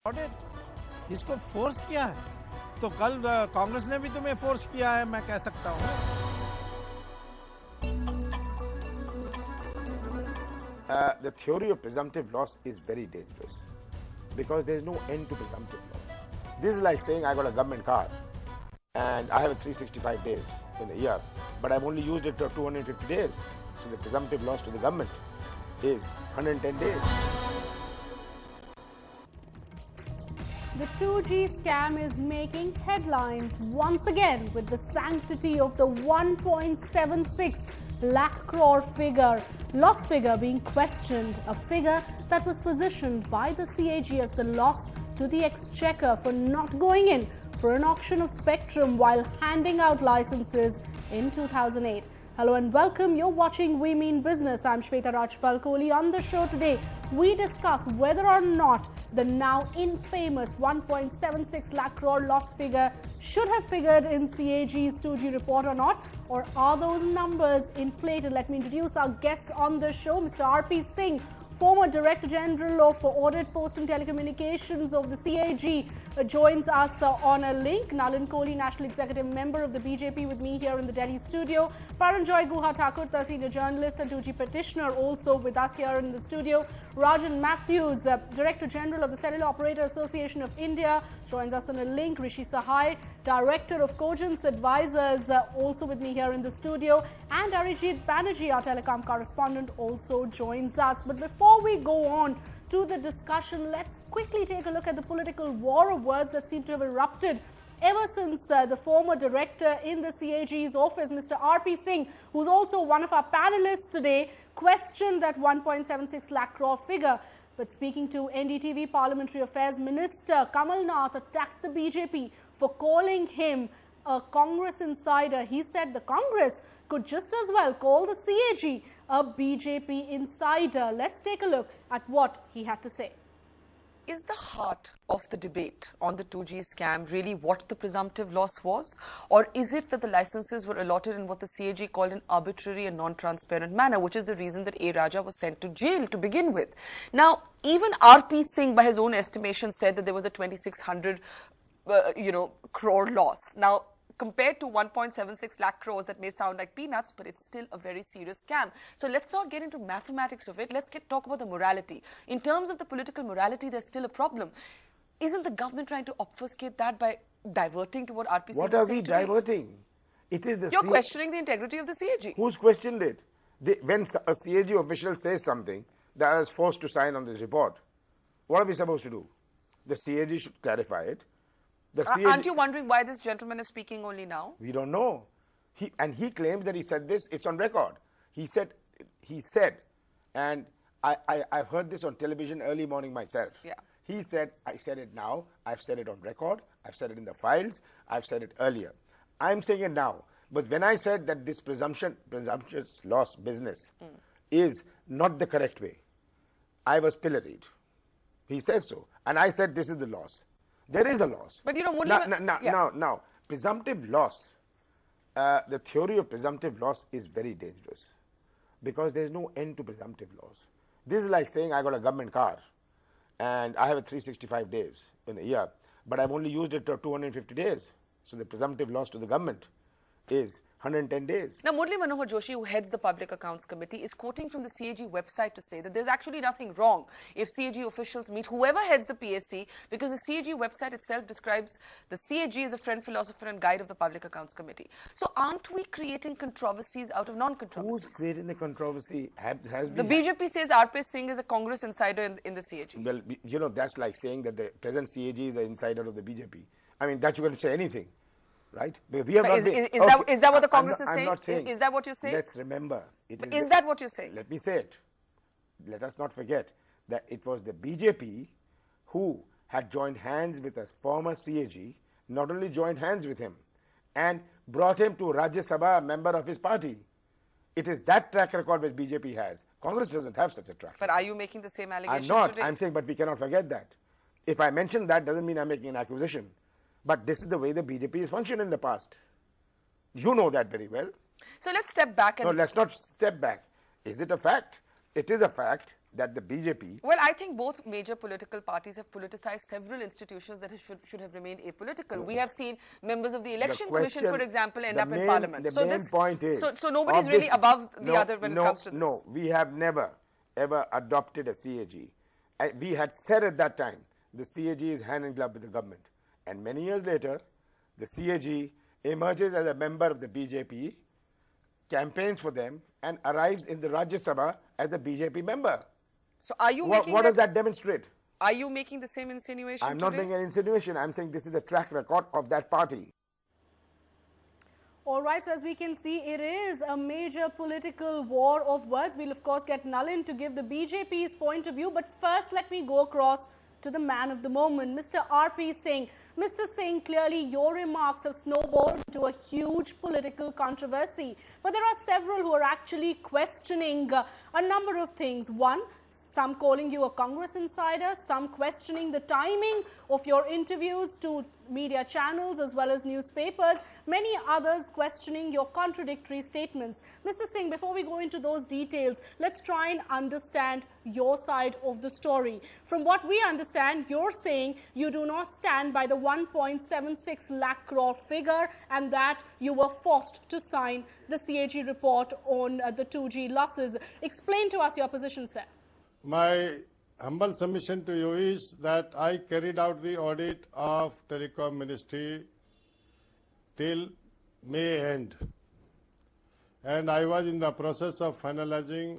Audit इसको force किया है तो कल कांग्रेस ने भी तुम्हें फोर्स किया है, मैं कह सकता हूँ। The theory of presumptive loss is very dangerous because there is no end to presumptive loss. This is like saying I got a government car and I have it 365 days in a year, but I've only used it for 250 days. So the presumptive loss to the government is 110 days. The 2G scam is making headlines once again with the sanctity of the 1.76 lakh crore loss figure being questioned, a figure that was positioned by the CAG as the loss to the exchequer for not going in for an auction of spectrum while handing out licenses in 2008. Hello and welcome. You're watching We Mean Business. I'm Shweta Rajpal-Kohli. On the show today, we discuss whether or not the now infamous 1.76 lakh crore loss figure should have figured in CAG's 2G report or not, or are those numbers inflated? Let me introduce our guests on the show. Mr. R.P. Singh, former Director General of Audit, Post and Telecommunications of the CAG, joins us on a link. Nalin Kohli, National Executive Member of the BJP, with me here in the Delhi studio. Paranjoy Guha Thakurta, Senior Journalist and 2G Petitioner, also with us here in the studio. Rajan Mathews, Director General of the Cellular Operator Association of India, joins us on a link. Rishi Sahai, Director of Cogence Advisors, also with me here in the studio. And Arijit Banerjee, our telecom correspondent, also joins us. But before we go on to the discussion, let's quickly take a look at the political war of words that seem to have erupted ever since the former director in the CAG's office, Mr. R.P. Singh, who's also one of our panelists today, questioned that 1.76 lakh crore figure. But speaking to NDTV, Parliamentary Affairs Minister Kamal Nath attacked the BJP for calling him a Congress insider. He said the Congress could just as well call the CAG a BJP insider. Let's take a look at what he had to say. Is the heart of the debate on the 2G scam really what the presumptive loss was? Or is it that the licenses were allotted in what the CAG called an arbitrary and non-transparent manner, which is the reason that A. Raja was sent to jail to begin with? Now, even R.P. Singh, by his own estimation, said that there was a 2,600 crore loss. Now, compared to 1.76 lakh crores, that may sound like peanuts, but it's still a very serious scam. So let's not get into mathematics of it. Let's talk about the morality. In terms of the political morality, there's still a problem. Isn't the government trying to obfuscate that by diverting to what RP Singh What are we diverting? It is the You're questioning the integrity of the CAG. Who's questioned it? When a CAG official says something, that is forced to sign on this report. What are we supposed to do? The CAG should clarify it. Aren't you wondering why this gentleman is speaking only now? We don't know. He claims that he said this. It's on record. He said, and I've heard this on television early morning myself. Yeah. He said, I said it now. I've said it on record. I've said it in the files. I've said it earlier. I'm saying it now. But when I said that this presumptuous loss business is not the correct way, I was pilloried. He says so. And I said this is the loss. There is a loss. But you know, now, presumptive loss, the theory of presumptive loss is very dangerous because there is no end to presumptive loss. This is like saying I got a government car and I have it 365 days in a year, but I've only used it for 250 days. So the presumptive loss to the government is 110 days. Now, Murli Manohar Joshi, who heads the Public Accounts Committee, is quoting from the CAG website to say that there's actually nothing wrong if CAG officials meet whoever heads the PSC, because the CAG website itself describes the CAG as a friend, philosopher and guide of the Public Accounts Committee. So aren't we creating controversies out of non-controversies? Who's creating the controversy? The BJP says R.P. Singh is a Congress insider in the CAG. Well, you know, that's like saying that the present CAG is the insider of the BJP. I mean, that you can say anything. Right? But we have not been, is that what the Congress is saying? I'm not saying. Is that what you're saying? Let's remember. Is that what you're saying? Let me say it. Let us not forget that it was the BJP who had joined hands with a former CAG, not only joined hands with him, and brought him to Rajya Sabha, a member of his party. It is that track record which BJP has. Congress doesn't have such a track record. But are you making the same allegation I'm not. today? I'm saying, but we cannot forget that. If I mention that, doesn't mean I'm making an accusation. But this is the way the BJP has functioned in the past. You know that very well. So let's step back. No, let's not step back. Is it a fact? It is a fact that the BJP... Well, I think both major political parties have politicized several institutions that should have remained apolitical. We have seen members of the Election Commission, for example, end up in Parliament. The main point is... So nobody's really above the other when it comes to this. No, we have never, ever adopted a CAG. We had said at that time, the CAG is hand in glove with the government. And many years later, the CAG emerges as a member of the BJP, campaigns for them, and arrives in the Rajya Sabha as a BJP member. So are you making what does that demonstrate? Are you making the same insinuation I'm not making an insinuation. I'm saying this is the track record of that party. All right, so as we can see, it is a major political war of words. We'll, of course, get Nalin to give the BJP's point of view. But first, let me go across to the man of the moment, Mr. R.P. Singh. Mr. Singh, clearly your remarks have snowballed into a huge political controversy. But there are several who are actually questioning a number of things. One, some calling you a Congress insider, some questioning the timing of your interviews to media channels as well as newspapers, many others questioning your contradictory statements. Mr. Singh, before we go into those details, let's try and understand your side of the story. From what we understand, you're saying you do not stand by the 1.76 lakh crore figure and that you were forced to sign the CAG report on the 2G losses. Explain to us your position, sir. My humble submission to you is that I carried out the audit of Telecom Ministry till May end. And I was in the process of finalizing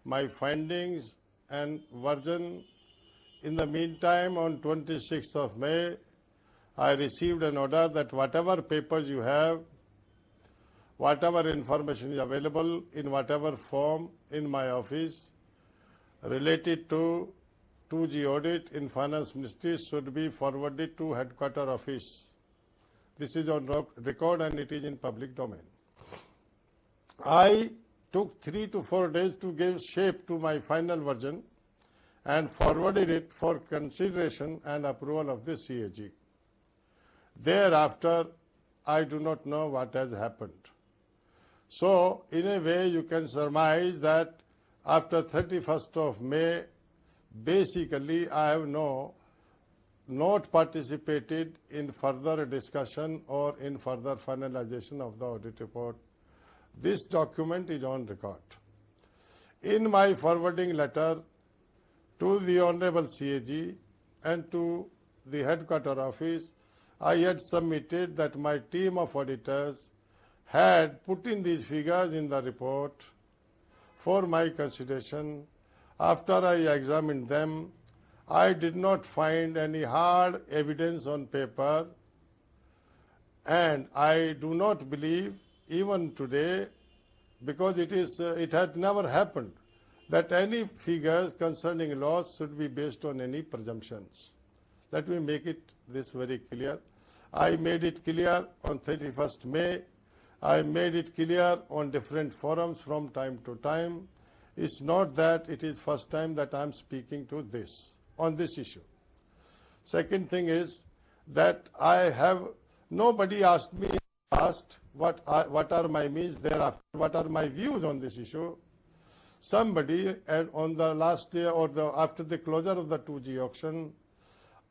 my findings and version. In the meantime, on 26th of May, I received an order that whatever papers you have, whatever information is available in whatever form in my office, related to 2G audit in Finance Ministry should be forwarded to headquarter office. This is on record and it is in public domain. I took 3 to 4 days to give shape to my final version and forwarded it for consideration and approval of the CAG. Thereafter, I do not know what has happened. So, in a way, you can surmise that after 31st of May, basically I have not participated in further discussion or in further finalization of the audit report. This document is on record. In my forwarding letter to the Honorable CAG and to the headquarter office, I had submitted that my team of auditors had put in these figures in the report for my consideration. After I examined them, I did not find any hard evidence on paper, and I do not believe even today, because it had never happened, that any figures concerning loss should be based on any presumptions. Let me make this very clear. I made it clear on 31st May. I made it clear on different forums from time to time. It's not that it is first time that I'm speaking to this, on this issue. Second thing is that nobody asked me what are my means thereafter, what are my views on this issue. Somebody on the last day or after the closure of the 2G auction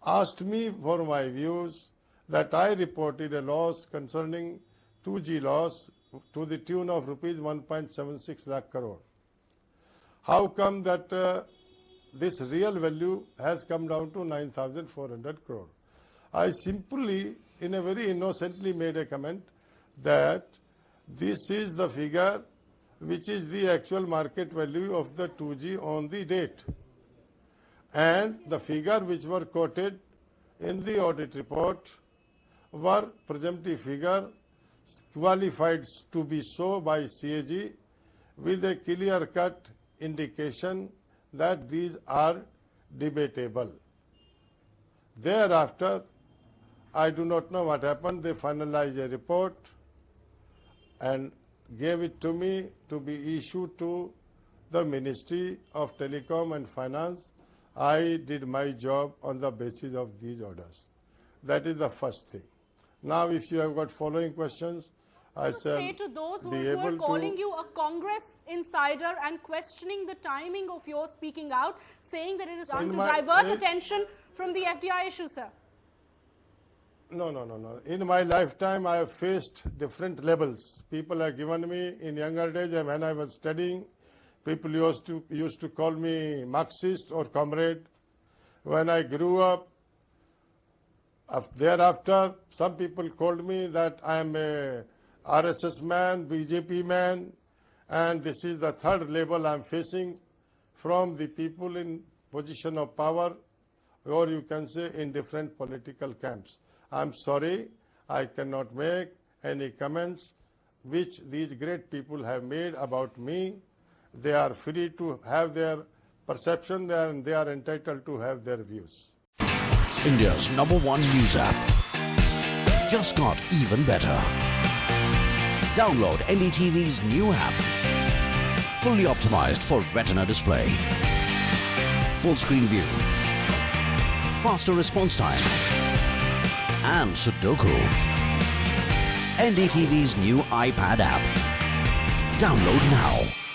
asked me for my views that I reported a loss concerning 2G loss to the tune of rupees 1.76 lakh crore. How come that this real value has come down to 9,400 crore? I simply, in a very innocently made a comment that this is the figure which is the actual market value of the 2G on the date. And the figure which were quoted in the audit report were presumptive figure qualified to be so by CAG with a clear-cut indication that these are debatable. Thereafter, I do not know what happened. They finalized a report and gave it to me to be issued to the Ministry of Telecom and Finance. I did my job on the basis of these orders. That is the first thing. Now, if you have got following questions, I to shall say to those who be are able calling to. you a Congress insider and questioning the timing of your speaking out, saying that it is on to divert attention from the FDI issue, sir? No. In my lifetime, I have faced different levels. People have given me in younger days, and when I was studying, people used to call me Marxist or comrade. When I grew up, thereafter, some people called me that I am a RSS man, BJP man, and this is the third level I am facing from the people in position of power, or you can say in different political camps. I am sorry, I cannot make any comments which these great people have made about me. They are free to have their perception and they are entitled to have their views. India's #1 news app just got even better. Download NDTV's new app. Fully optimized for retina display. Full screen view. Faster response time. And Sudoku. NDTV's new iPad app. Download now.